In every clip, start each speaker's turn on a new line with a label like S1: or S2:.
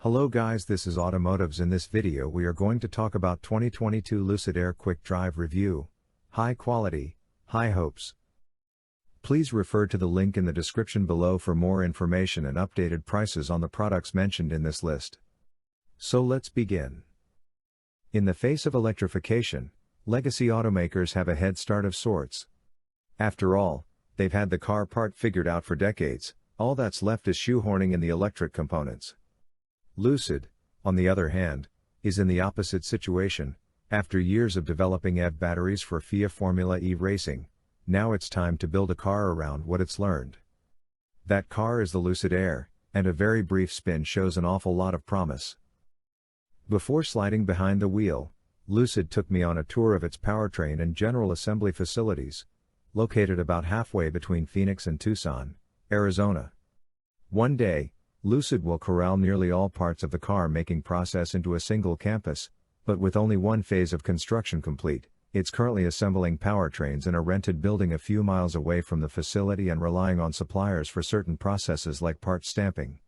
S1: Hello guys, this is AutoMotives. In this video we are going to talk about 2022 Lucid Air Quick Drive Review. High quality, high hopes. Please refer to the link in the description below for more information and updated prices on the products mentioned in this list. So let's begin. In the face of electrification, legacy automakers have a head start of sorts. After all, they've had the car part figured out for decades. All that's left is shoehorning in the electric components. Lucid, on the other hand, is in the opposite situation. After years of developing EV batteries for FIA Formula E racing, now it's time to build a car around what it's learned. That car is the Lucid Air, and a very brief spin shows an awful lot of promise. Before sliding behind the wheel, Lucid took me on a tour of its powertrain and general assembly facilities, located about halfway between Phoenix and Tucson, Arizona. One day, Lucid will corral nearly all parts of the car-making process into a single campus, but with only one phase of construction complete. It's currently assembling powertrains in a rented building a few miles away from the facility and relying on suppliers for certain processes like part stamping.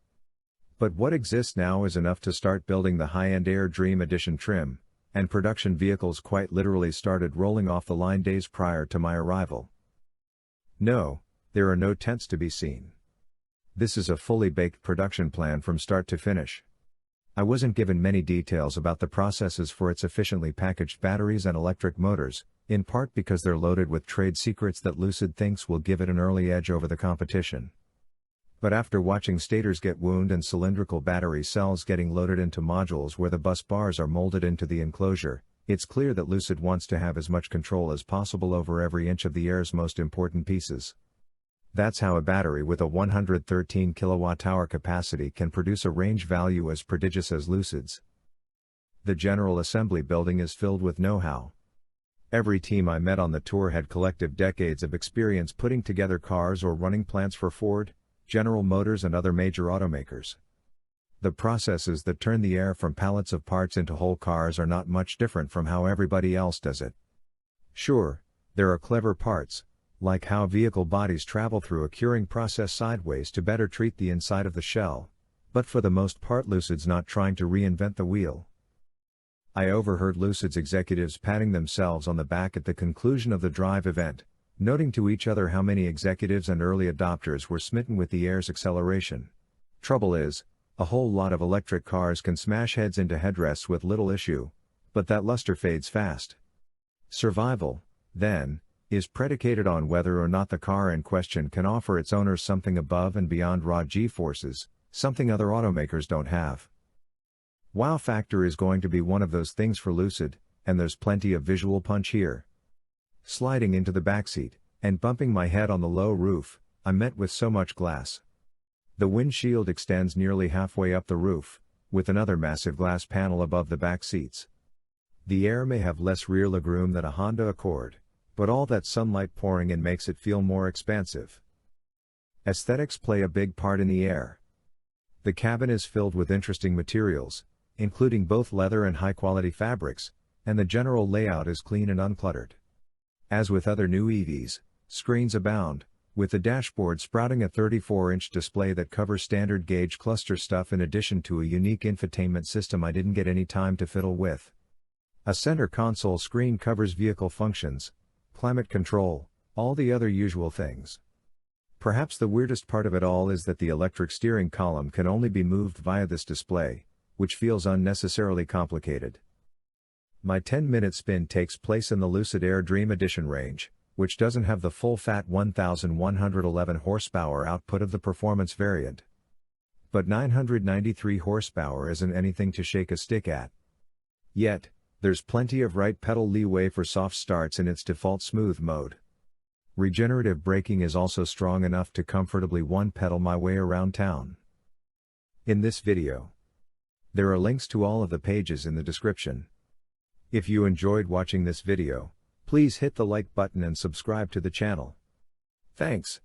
S1: But what exists now is enough to start building the high-end Air Dream Edition trim, and production vehicles quite literally started rolling off the line days prior to my arrival. No, there are no tents to be seen. This is a fully baked production plan from start to finish. I wasn't given many details about the processes for its efficiently packaged batteries and electric motors, in part because they're loaded with trade secrets that Lucid thinks will give it an early edge over the competition. But after watching stators get wound and cylindrical battery cells getting loaded into modules where the bus bars are molded into the enclosure, it's clear that Lucid wants to have as much control as possible over every inch of the Air's most important pieces. That's how a battery with a 113 kWh capacity can produce a range value as prodigious as Lucid's. The general assembly building is filled with know-how. Every team I met on the tour had collective decades of experience putting together cars or running plants for Ford, General Motors and other major automakers. The processes that turn the Air from pallets of parts into whole cars are not much different from how everybody else does it. Sure, there are clever parts, like how vehicle bodies travel through a curing process sideways to better treat the inside of the shell, but for the most part Lucid's not trying to reinvent the wheel. I overheard Lucid's executives patting themselves on the back at the conclusion of the drive event, noting to each other how many executives and early adopters were smitten with the Air's acceleration. Trouble is, a whole lot of electric cars can smash heads into headrests with little issue, but that luster fades fast. Survival, then, is predicated on whether or not the car in question can offer its owners something above and beyond raw G-forces, something other automakers don't have. Wow factor is going to be one of those things for Lucid, and there's plenty of visual punch here. Sliding into the backseat, and bumping my head on the low roof, I'm met with so much glass. The windshield extends nearly halfway up the roof, with another massive glass panel above the back seats. The Air may have less rear legroom than a Honda Accord, but all that sunlight pouring in makes it feel more expansive. Aesthetics play a big part in the Air. The cabin is filled with interesting materials, including both leather and high-quality fabrics, and the general layout is clean and uncluttered. As with other new EVs, screens abound, with the dashboard sprouting a 34-inch display that covers standard gauge cluster stuff in addition to a unique infotainment system I didn't get any time to fiddle with. A center console screen covers vehicle functions, climate control, all the other usual things. Perhaps the weirdest part of it all is that the electric steering column can only be moved via this display, which feels unnecessarily complicated. My 10-minute spin takes place in the Lucid Air Dream Edition range, which doesn't have the full-fat 1,111 horsepower output of the performance variant. But 993 horsepower isn't anything to shake a stick at. Yet, there's plenty of right pedal leeway for soft starts in its default smooth mode. Regenerative braking is also strong enough to comfortably one-pedal my way around town. In this video, there are links to all of the pages in the description. If you enjoyed watching this video, please hit the like button and subscribe to the channel. Thanks.